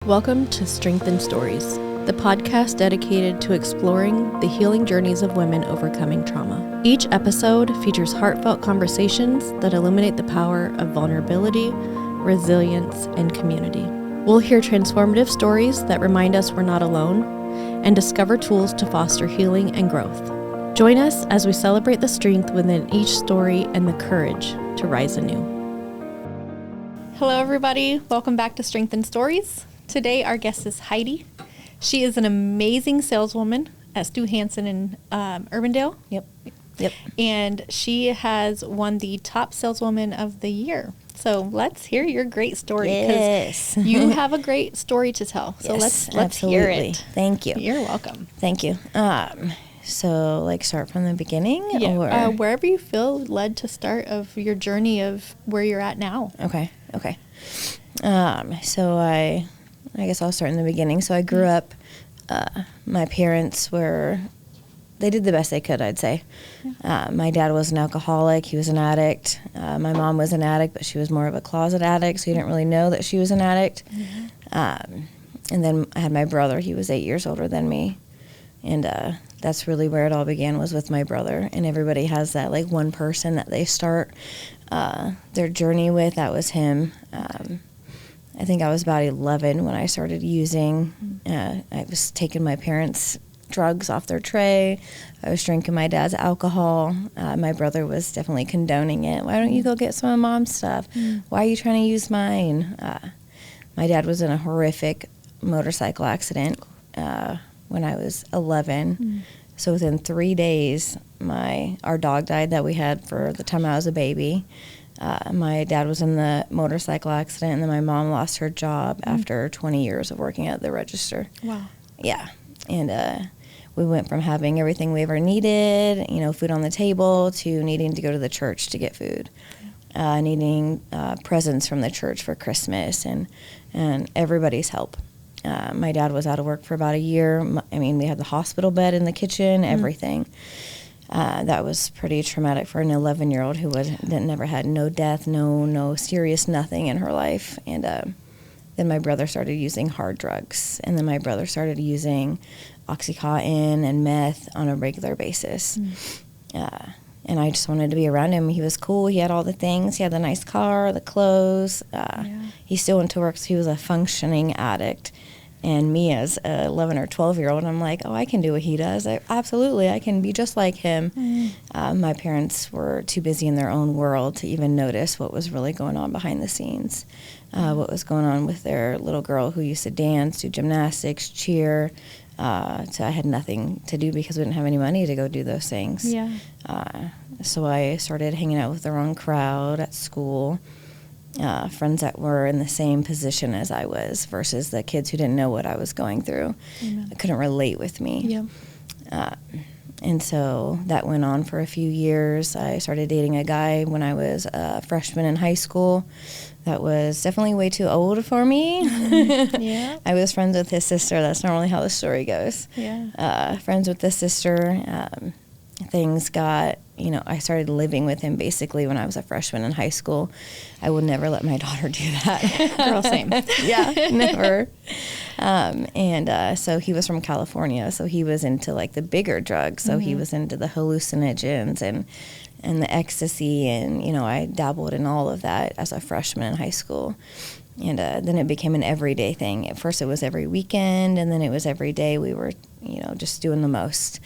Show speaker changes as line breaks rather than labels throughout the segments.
Welcome to Strengthened Stories, the podcast dedicated to exploring the healing journeys of women overcoming trauma. Each episode features heartfelt conversations that illuminate the power of vulnerability, resilience, and community. We'll hear transformative stories that remind us we're not alone and discover tools to foster healing and growth. Join us as we celebrate the strength within each story and the courage to rise anew. Hello, everybody. Welcome back to Strengthened Stories. Today, our guest is Heidi. She is an amazing saleswoman at Stu Hansen in Urbandale.
Yep.
And she has won the top saleswoman of the year. So let's hear your great story.
Yes.
You have a great story to tell. So
Yes,
let's hear it.
Thank you.
You're welcome.
Thank you. So start from the beginning?
Yeah.
Or?
Wherever you feel led to start of your journey of where you're at now.
Okay. So I guess I'll start in the beginning. So I grew up, my parents they did the best they could, I'd say. My dad was an alcoholic. He was an addict. My mom was an addict, but she was more of a closet addict, so you didn't really know that she was an addict. Mm-hmm. And then I had my brother. He was 8 years older than me. And that's really where it all began, was with my brother. And everybody has that, one person that they start their journey with. That was him. I think I was about 11 when I started using. I was taking my parents' drugs off their tray. I was drinking my dad's alcohol. My brother was definitely condoning it. Why don't you go get some of mom's stuff? Why are you trying to use mine? My dad was in a horrific motorcycle accident when I was 11. So within 3 days, our dog died that we had for the time I was a baby. My dad was in the motorcycle accident, and then my mom lost her job after 20 years of working at the register.
Wow.
Yeah. And we went from having everything we ever needed, food on the table, to needing to go to the church to get food, needing presents from the church for Christmas, and everybody's help. My dad was out of work for about a year. We had the hospital bed in the kitchen, everything. That was pretty traumatic for an 11-year-old who never had no death, no serious nothing in her life. And then my brother started using hard drugs. And then my brother started using Oxycontin and meth on a regular basis. And I just wanted to be around him. He was cool. He had all the things. He had the nice car, the clothes. He still went to work, so he was a functioning addict. And me as a 11 or 12-year-old, I'm like, oh, I can do what he does. Absolutely, I can be just like him. My parents were too busy in their own world to even notice what was really going on behind the scenes, what was going on with their little girl who used to dance, do gymnastics, cheer. So I had nothing to do because we didn't have any money to go do those things.
Yeah.
So I started hanging out with the wrong crowd at school. Friends that were in the same position as I was versus the kids who didn't know what I was going through. Couldn't relate with me.
Yeah.
And so that went on for a few years. I started dating a guy when I was a freshman in high school. That was definitely way too old for me.
Yeah.
I was friends with his sister. That's normally how the story goes.
Yeah.
Friends with the sister. Things got, I started living with him basically when I was a freshman in high school. I would never let my daughter do that.
Girl, same.
Yeah, never. So he was from California, so he was into the bigger drugs. So he was into the hallucinogens and the ecstasy, and I dabbled in all of that as a freshman in high school. And then it became an everyday thing. At first it was every weekend, and then it was every day. We were, just doing the most.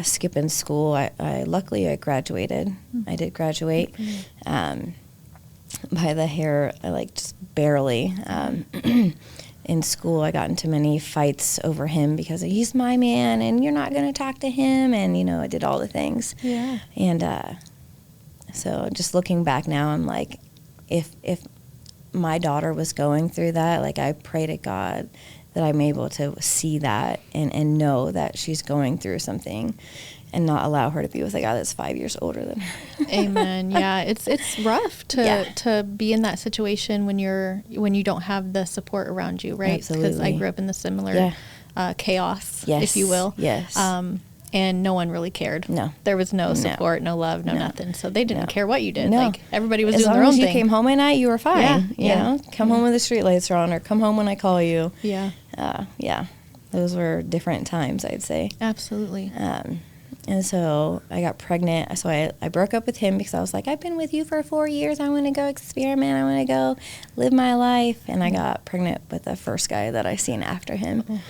Skipping school. Luckily I graduated. I did graduate. By the hair, just barely. In school, I got into many fights over him because he's my man, and you're not going to talk to him, and I did all the things.
Yeah.
And so just looking back now, I'm like, if my daughter was going through that, I pray to God that I'm able to see that and know that she's going through something, and not allow her to be with a guy that's 5 years older than her. Amen.
Yeah, it's rough to be in that situation when you don't have the support around you, right?
Absolutely.
Because I grew up in the similar chaos, if you will.
Yes.
And no one really cared.
No.
There was no support, no love, no nothing. So they didn't care what you did.
No.
Like, everybody was
as
doing
long
their own
as you
thing.
came home at night, you were fine.
Yeah.
You know, come home when the street lights are on, or come home when I call you.
Yeah.
Yeah. Those were different times, I'd say.
Absolutely.
And so I got pregnant. So I broke up with him because I was like, I've been with you for 4 years. I want to go experiment. I want to go live my life. And I got pregnant with the first guy that I seen after him. Oh.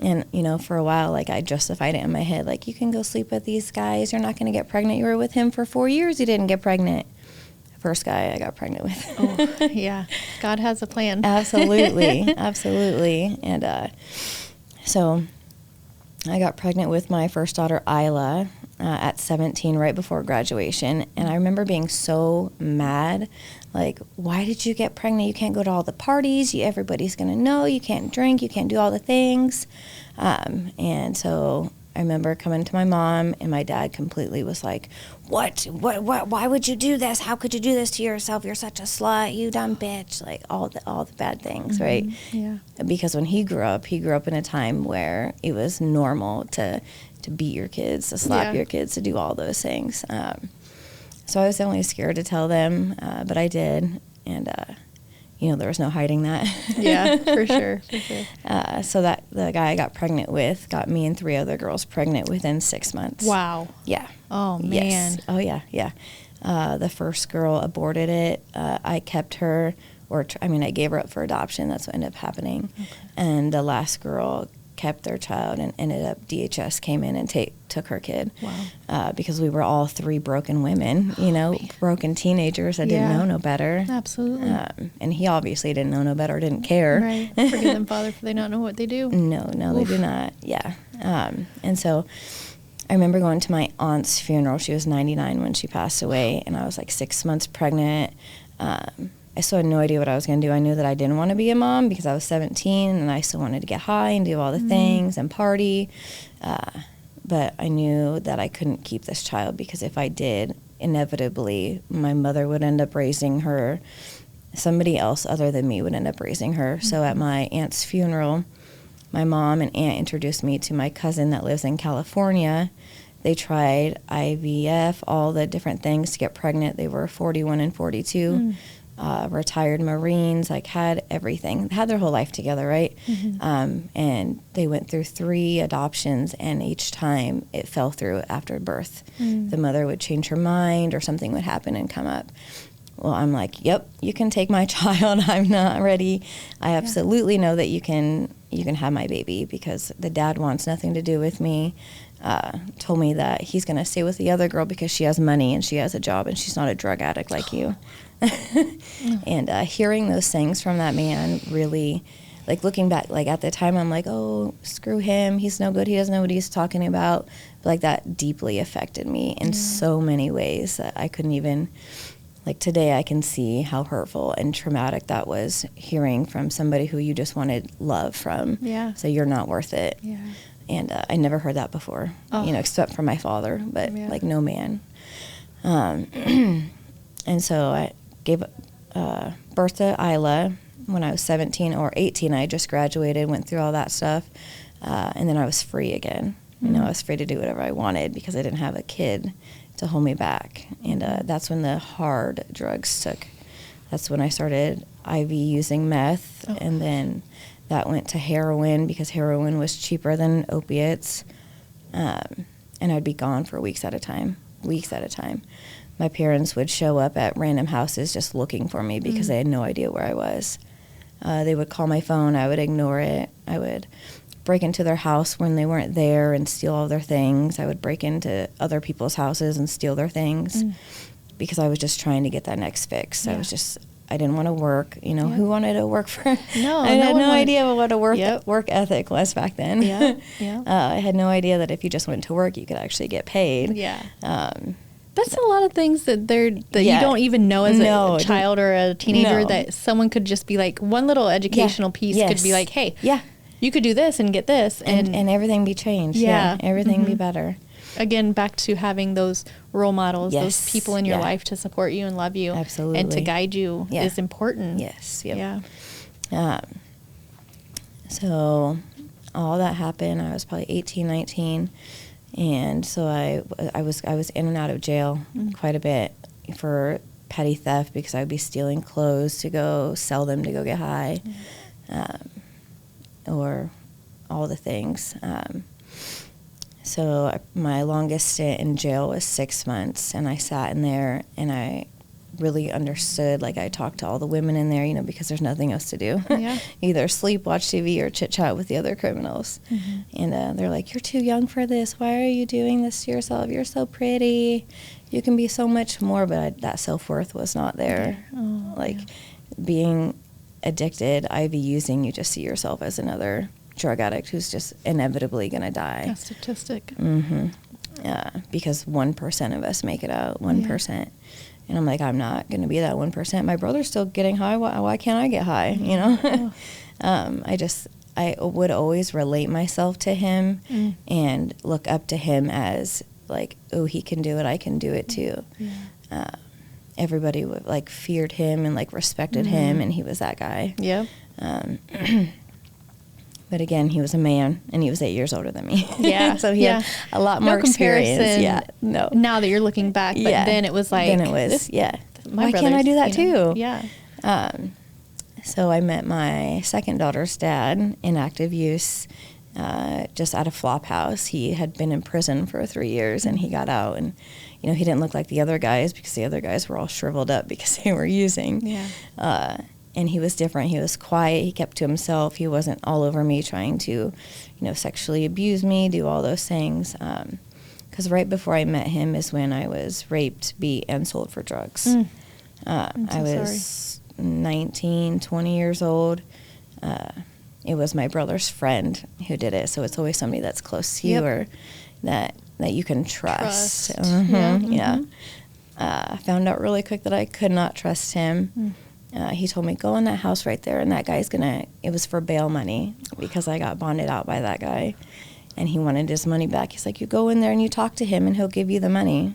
And, you know, for a while, like, I justified it in my head. Like, you can go sleep with these guys. You're not going to get pregnant. You were with him for 4 years. You didn't get pregnant. First guy I got pregnant with.
Oh, yeah. God has a plan.
Absolutely. Absolutely. And so I got pregnant with my first daughter, Isla, at 17, right before graduation. And I remember being so mad. Like, why did you get pregnant? You can't go to all the parties. Everybody's going to know. You can't drink. You can't do all the things. And so I remember coming to my mom, and my dad completely was like, what? Why would you do this? How could you do this to yourself? You're such a slut. You dumb bitch. Like, all the bad things, mm-hmm. right?
Yeah.
Because when he grew up in a time where it was normal to beat your kids, to slap your kids, to do all those things. So I was definitely scared to tell them, but I did, and you know, there was no hiding that.
Yeah, for sure.
So that the guy I got pregnant with got me and 3 other girls pregnant within 6 months.
Wow.
Yeah.
Oh, man.
Yes. Oh, yeah, yeah. The first girl aborted it. I kept her, I gave her up for adoption. That's what ended up happening. Okay. And the last girl kept their child, and ended up DHS came in and took her kid.
Wow.
Because we were all 3 broken women, you know, broken teenagers that didn't know no better.
Absolutely.
And he obviously didn't know no better, didn't care.
Right. Forgive them, Father, for they not know what they do.
No, they do not. Yeah. And so I remember going to my aunt's funeral. She was 99 when she passed away, and I was like 6 months pregnant. I still had no idea what I was going to do. I knew that I didn't want to be a mom because I was 17, and I still wanted to get high and do all the things and party. But I knew that I couldn't keep this child, because if I did, inevitably my mother would end up raising her. Somebody else other than me would end up raising her. Mm-hmm. So at my aunt's funeral, my mom and aunt introduced me to my cousin that lives in California. They tried IVF, all the different things to get pregnant. They were 41 and 42. Retired Marines, like, had everything, had their whole life together, right? Mm-hmm. And they went through 3 adoptions, and each time it fell through after birth. The mother would change her mind, or something would happen and come up. Well, I'm like, yep, you can take my child. I'm not ready. I absolutely know that you can have my baby, because the dad wants nothing to do with me. Told me that he's going to stay with the other girl because she has money and she has a job and she's not a drug addict like you. And hearing those things from that man really, like, looking back, like, at the time, I'm like, oh, screw him. He's no good. He doesn't know what he's talking about. But, like, that deeply affected me in so many ways that I couldn't even, like, today I can see how hurtful and traumatic that was, hearing from somebody who you just wanted love from. Yeah. So you're not worth it. Yeah. And I never heard that before, you know, except from my father, but like, no man. And so I gave birth to Isla when I was 17 or 18. I just graduated, went through all that stuff, and then I was free again. You know, I was free to do whatever I wanted because I didn't have a kid to hold me back. And that's when the hard drugs took. That's when I started IV using meth, and then that went to heroin, because heroin was cheaper than opiates. And I'd be gone for weeks at a time. My parents would show up at random houses just looking for me because they had no idea where I was. They would call my phone. I would ignore it. I would break into their house when they weren't there and steal all their things. I would break into other people's houses and steal their things because I was just trying to get that next fix. I didn't want to work. You know, who wanted to work for?
No,
I had no idea what a work ethic was back then. I had no idea that if you just went to work, you could actually get paid.
That's a lot of things that you don't even know as a child or a teenager, that someone could just be like, one little educational piece could be like, hey, you could do this and get this. And
everything be changed. Everything be better.
Again, back to having those role models, those people in your life to support you and love you.
Absolutely.
And to guide you is important.
Yes. Yep. Yeah. So all that happened. I was probably 18, 19. And so I was in and out of jail quite a bit for petty theft, because I would be stealing clothes to go sell them to go get high, or all the things. So my longest stint in jail was 6 months, and I sat in there and I really understood. Like, I talked to all the women in there, you know, because there's nothing else to do.
Yeah.
Either sleep, watch TV, or chit-chat with the other criminals. And they're like, you're too young for this. Why are you doing this to yourself? You're so pretty. You can be so much more. But that self-worth was not there.
Oh,
like, being addicted, IV using, you just see yourself as another drug addict who's just inevitably going to die.
A statistic.
Because 1% of us make it out, 1%. And I'm like, I'm not going to be that 1%. My brother's still getting high. Why can't I get high? You know? I would always relate myself to him and look up to him as like, oh, he can do it. I can do it too. Yeah. Everybody would like feared him and like respected him, and he was that guy.
Yeah.
But again, he was a man, and he was 8 years older than me.
Yeah.
So he had a lot more experience. Yeah. No.
Now that you're looking back, but then it was like.
Then it was, why can't I do that too?
Yeah.
So I met my second daughter's dad in active use, just at a flop house. He had been in prison for 3 years, and he got out, and you know, he didn't look like the other guys because the other guys were all shriveled up because they were using.
Yeah.
And he was different. He was quiet. He kept to himself. He wasn't all over me trying to, you know, sexually abuse me, do all those things. Because right before I met him is when I was raped, beat, and sold for drugs. I was 19, 20 years old. It was my brother's friend who did it. So it's always somebody that's close to you or that you can trust. Yeah. I found out really quick that I could not trust him. He told me, go in that house right there, and that guy's it was for bail money because I got bonded out by that guy, and he wanted his money back. He's like, you go in there and you talk to him, and he'll give you the money.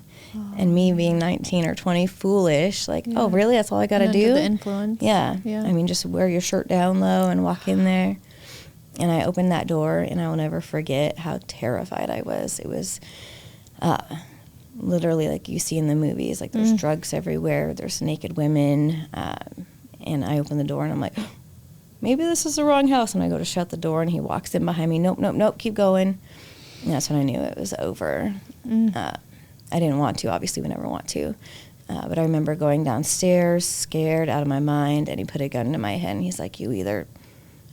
And me being 19 or 20, foolish, like, oh, really? That's all I got to do?
The influence.
Yeah. I mean, just wear your shirt down low and walk in there. And I opened that door, and I will never forget how terrified I was. It was literally like you see in the movies, like there's drugs everywhere, there's naked women, and I open the door and I'm like, maybe this is the wrong house, and I go to shut the door and he walks in behind me, nope, keep going. And that's when I knew it was over. I didn't want to, obviously we never want to, but I remember going downstairs scared out of my mind, and he put a gun to my head and he's like, you either,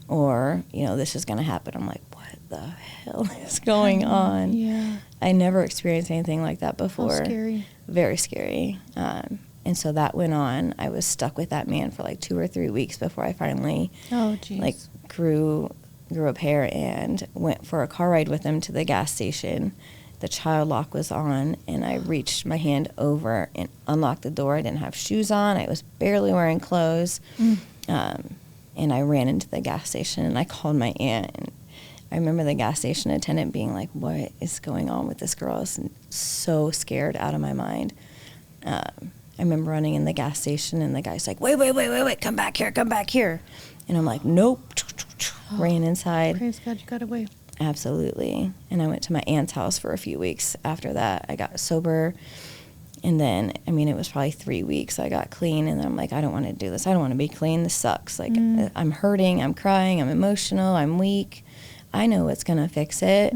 or, you know, this is going to happen. I'm like, what the hell is going on?
Yeah.
I never experienced anything like that before.
How scary.
Very scary. And so that went on. I was stuck with that man for like 2 or 3 weeks before I finally like grew up hair and went for a car ride with him to the gas station. The child lock was on, and I reached my hand over and unlocked the door. I didn't have shoes on. I was barely wearing clothes. And I ran into the gas station, and I called my aunt. And I remember the gas station attendant being like, what is going on with this girl? I was so scared out of my mind. I remember running in the gas station, and the guy's like, wait, come back here. And I'm like, nope. Ran inside.
Praise God, you got away.
Absolutely. And I went to my aunt's house for a few weeks after that. I got sober. And then, I mean, it was probably 3 weeks. I got clean, and then I'm like, I don't want to do this. I don't want to be clean. This sucks. Like, I'm hurting. I'm crying. I'm emotional. I'm weak. I know what's going to fix it.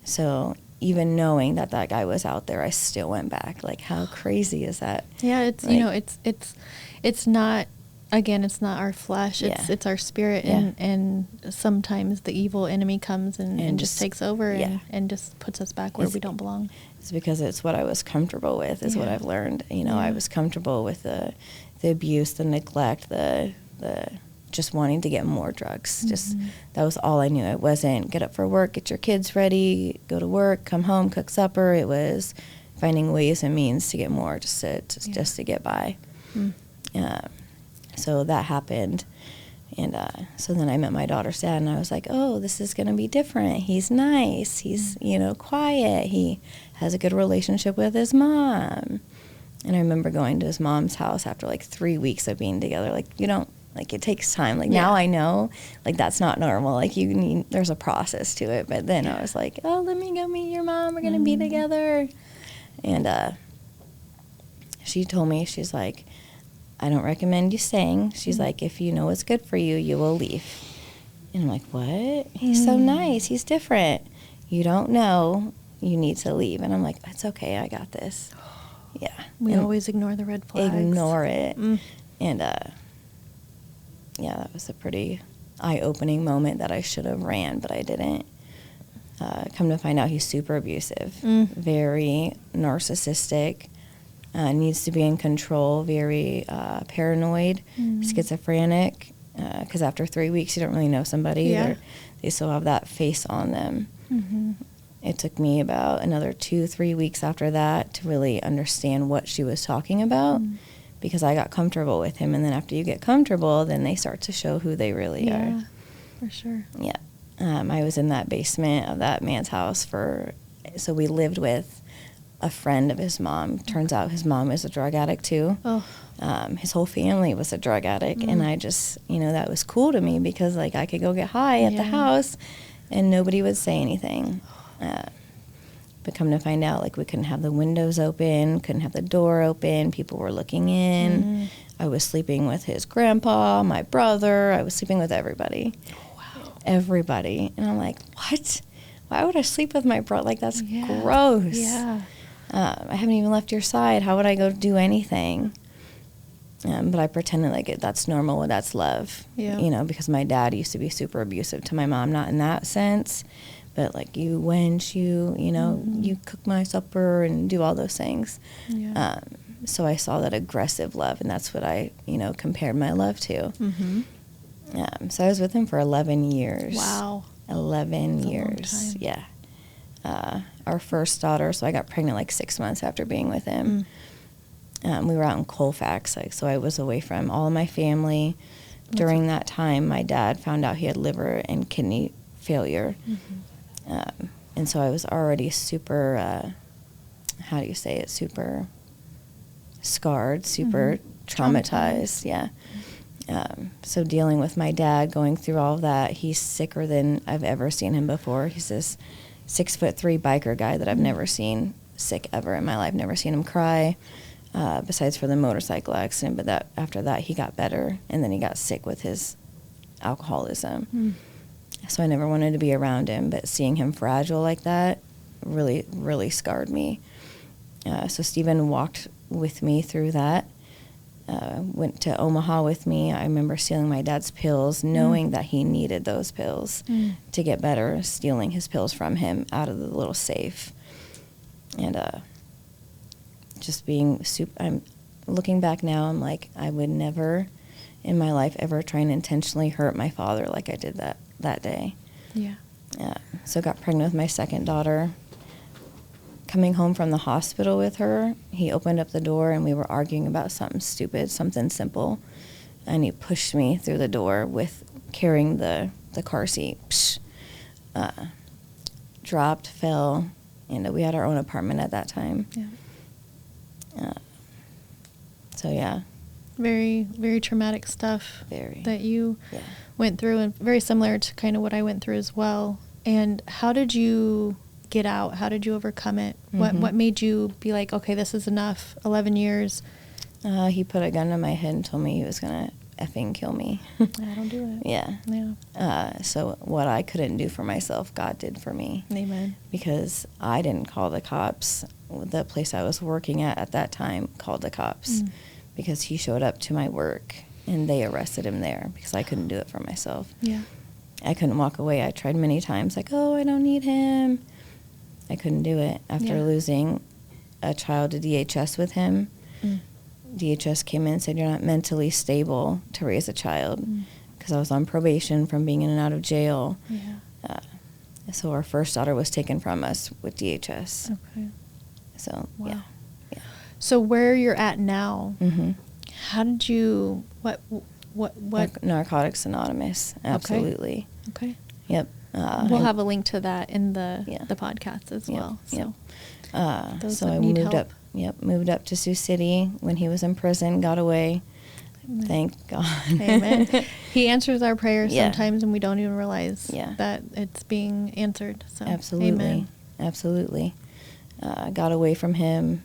So even knowing that guy was out there, I still went back. Like, how crazy is that?
Yeah, it's, like, you know, it's not, again, it's not our flesh. It's our spirit. And sometimes the evil enemy comes and just takes over and just puts us back where we don't belong. It's
because it's what I was comfortable with, is what I've learned. You know, I was comfortable with the abuse, the neglect, the just wanting to get more drugs. Just that was all I knew. It wasn't get up for work, get your kids ready, go to work, come home, cook supper. It was finding ways and means to get more, just to get by. So that happened. And so then I met my daughter's dad, and I was like, oh, this is going to be different. He's nice. He's, you know, quiet. He has a good relationship with his mom. And I remember going to his mom's house after like 3 weeks of being together. Like, you don't Like, it takes time. Like, now I know, like, that's not normal. Like, there's a process to it. But then I was like, oh, let me go meet your mom. We're going to be together. And she told me, she's like, I don't recommend you staying. She's like, if you know what's good for you, you will leave. And I'm like, what? He's so nice. He's different. You don't know. You need to leave. And I'm like, it's okay. I got this. Yeah.
We always ignore the red flags.
Ignore it. And, yeah, that was a pretty eye-opening moment that I should have ran, but I didn't. Come to find out, he's super abusive, very narcissistic, needs to be in control, very paranoid, schizophrenic, because after 3 weeks, you don't really know somebody.
Yeah.
They still have that face on them. Mm-hmm. It took me about another 2-3 weeks after that to really understand what she was talking about, because I got comfortable with him. And then after you get comfortable, then they start to show who they really are.
Yeah, for sure.
Yeah. I was in that basement of that man's house so we lived with a friend of his mom. Turns out his mom is a drug addict too. Oh. His whole family was a drug addict. And I just, that was cool to me, because like I could go get high at the house and nobody would say anything. But come to find out, like, we couldn't have the windows open, couldn't have the door open. People were looking in. I was sleeping with his grandpa, my brother. I was sleeping with everybody. Wow. Everybody. And I'm like, what? Why would I sleep with my brother? Like, that's gross.
Yeah.
I haven't even left your side. How would I go do anything? But I pretended like that's normal. That's love. Yeah. Because my dad used to be super abusive to my mom. Not in that sense, but like, you wench, you cook my supper and do all those things. Yeah. So I saw that aggressive love, and that's what I, compared my love to. Mm-hmm. So I was with him for 11 years.
Wow.
11 years. Yeah. Our first daughter, so I got pregnant like 6 months after being with him. We were out in Colfax, so I was away from all of my family. During that time, my dad found out he had liver and kidney failure. And so I was already super, super scarred, super traumatized. Yeah. So dealing with my dad, going through all of that, he's sicker than I've ever seen him before. He's this 6'3" biker guy that I've never seen sick ever in my life. Never seen him cry, besides for the motorcycle accident. But after that, he got better, and then he got sick with his alcoholism. So I never wanted to be around him, but seeing him fragile like that really, really scarred me. So Stephen walked with me through that, went to Omaha with me. I remember stealing my dad's pills, knowing that he needed those pills to get better, stealing his pills from him out of the little safe. And just being I'm looking back now, I'm like, I would never in my life ever try and intentionally hurt my father like I did that day. Yeah. So got pregnant with my second daughter. Coming home from the hospital with her, he opened up the door and we were arguing about something stupid, something simple. And he pushed me through the door with carrying the car seat. Dropped, fell, and we had our own apartment at that time. Yeah. So yeah.
Very, very traumatic stuff that you
Yeah.
went through, and very similar to kind of what I went through as well. And how did you get out? How did you overcome it? What made you be like, okay, this is enough, 11 years?
He put a gun to my head and told me he was going to effing kill me.
I don't do it.
Yeah. So what I couldn't do for myself, God did for me.
Amen.
Because I didn't call the cops. The place I was working at that time called the cops because he showed up to my work and they arrested him there because I couldn't do it for myself. Yeah. I couldn't walk away. I tried many times, like, oh, I don't need him. I couldn't do it. After losing a child to DHS with him, DHS came in and said, you're not mentally stable to raise a child, because I was on probation from being in and out of jail. Yeah. So our first daughter was taken from us with DHS. Okay. So, yeah.
So where you're at now, how did you, what?
Narcotics Anonymous, absolutely.
Okay.
Yep.
We'll have a link to that in the podcast as well.
So I moved
help.
up. Yep, moved up to Sioux City when he was in prison. Got away. Thank God.
Amen. He answers our prayers
Yeah.
sometimes, and we don't even realize
Yeah.
that it's being answered. So,
Absolutely.
Amen.
Absolutely. Got away from him,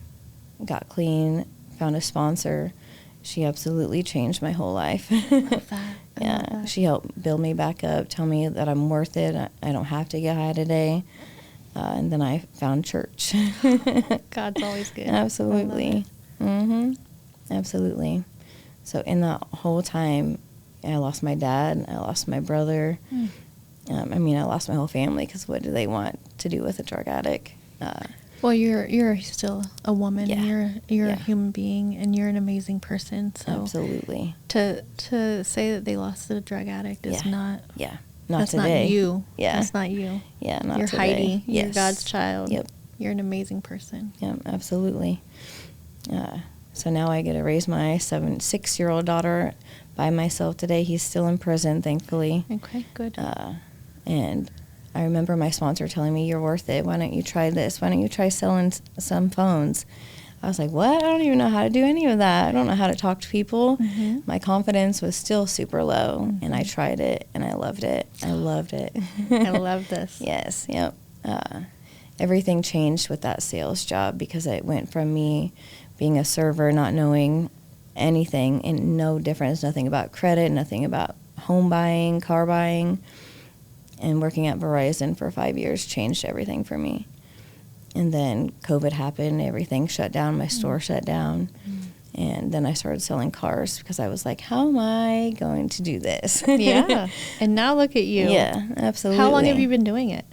got clean, found a sponsor. She absolutely changed my whole life.
Love that. I
Yeah,
love that.
she helped build me back up, tell me that I'm worth it. I don't have to get high today. And then I found church.
God's always good.
Absolutely. Absolutely. So in that whole time, I lost my dad. I lost my brother. I lost my whole family because what do they want to do with a drug addict?
Well, you're still a woman.
Yeah.
You're
Yeah.
a human being, and you're an amazing person. So
Absolutely.
to say that they lost a drug addict is not.
Yeah. Not
That's
today.
not you.
Yeah.
That's not you.
Yeah, not
You're
today.
Heidi. You're
Yes.
God's child.
Yep.
You're an amazing person.
Yeah, absolutely. So now I get to raise my 6-year-old daughter by myself today. He's still in prison, thankfully.
Okay, good.
And I remember my sponsor telling me, "You're worth it. Why don't you try this? Why don't you try selling some phones?" I was like, "What? I don't even know how to do any of that. I don't know how to talk to people." My confidence was still super low, and I tried it, and I loved it. I loved it.
I love this.
Yes, yep. Everything changed with that sales job because it went from me being a server, not knowing anything, and no difference, nothing about credit, nothing about home buying, car buying, and working at Verizon for 5 years changed everything for me. And then COVID happened, everything shut down, my store shut down. And then I started selling cars because I was like, how am I going to do this?
Yeah. And now look at you.
Yeah, absolutely.
How long have you been doing it?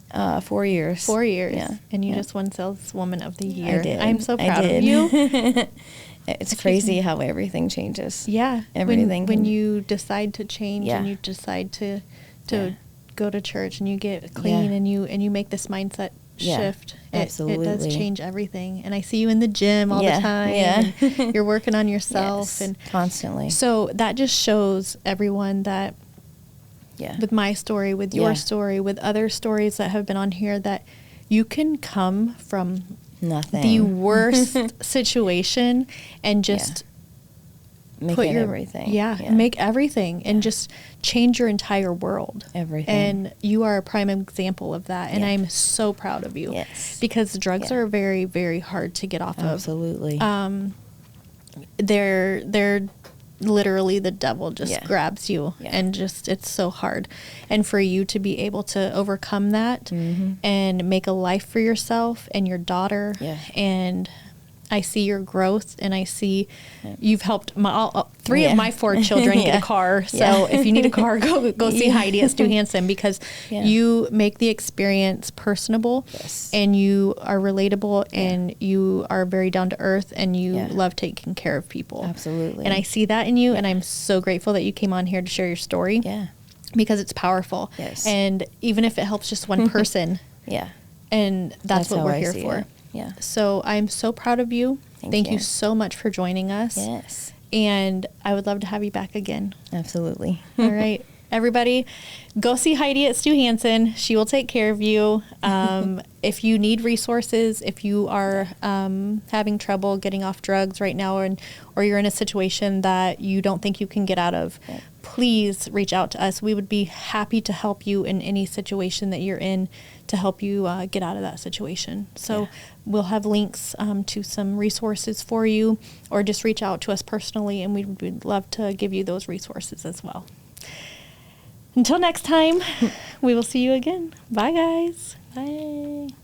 4 years.
4 years.
Yeah.
And you
Yeah.
just won Saleswoman of the Year.
I did.
I'm so
I
proud of
did.
you.
It's crazy how everything changes.
Yeah.
Everything
When
can-
you decide to change
Yeah.
and you decide to
Yeah.
go to church and you get clean
Yeah.
and you make this mindset
Yeah,
shift, it does
absolutely.
change everything. And I see you in the gym all
Yeah,
the time.
yeah.
And you're working on yourself.
Yes,
And
constantly.
so that just shows everyone that
Yeah.
with my story, with your
Yeah.
story, with other stories that have been on here, that you can come from
Nothing.
the worst situation and just
Make
put
it
your
everything.
make everything and just change your entire world.
Everything.
And you are a prime example of that, and
Yeah.
I'm so proud of you.
Yes.
Because drugs
Yeah.
are very, very hard to get off
Absolutely.
of. They're literally the devil just
Yeah.
grabs you,
Yeah.
and just it's so hard. And for you to be able to overcome that
Mm-hmm.
and make a life for yourself and your daughter,
Yeah.
and I see your growth, and I see
Yeah.
you've helped three of
Yeah.
my 4 children get
Yeah.
a car. So
Yeah.
if you need a car, go see
Yeah.
Heidi at Stu Hansen, because
Yeah.
you make the experience personable,
Yes.
and you are relatable, and you are very down to earth, and you
Yeah.
love taking care of people.
Absolutely.
And I see that in you, and I'm so grateful that you came on here to share your story.
Yeah.
Because it's powerful.
Yes.
And even if it helps just one person,
Yeah.
and that's what
how
we're
I
here
see
for.
it. Yeah.
So I'm so proud of you. Thank you
you.
so much for joining us.
Yes.
And I would love to have you back again.
Absolutely.
All right. Everybody, go see Heidi at Stu Hansen. She will take care of you. If you need resources, if you are having trouble getting off drugs right now, or you're in a situation that you don't think you can get out of,
Yeah.
please reach out to us. We would be happy to help you in any situation that you're in, to help you get out of that situation. So
Yeah.
we'll have links to some resources for you, or just reach out to us personally, and we'd love to give you those resources as well. Until next time, we will see you again. Bye, guys.
Bye.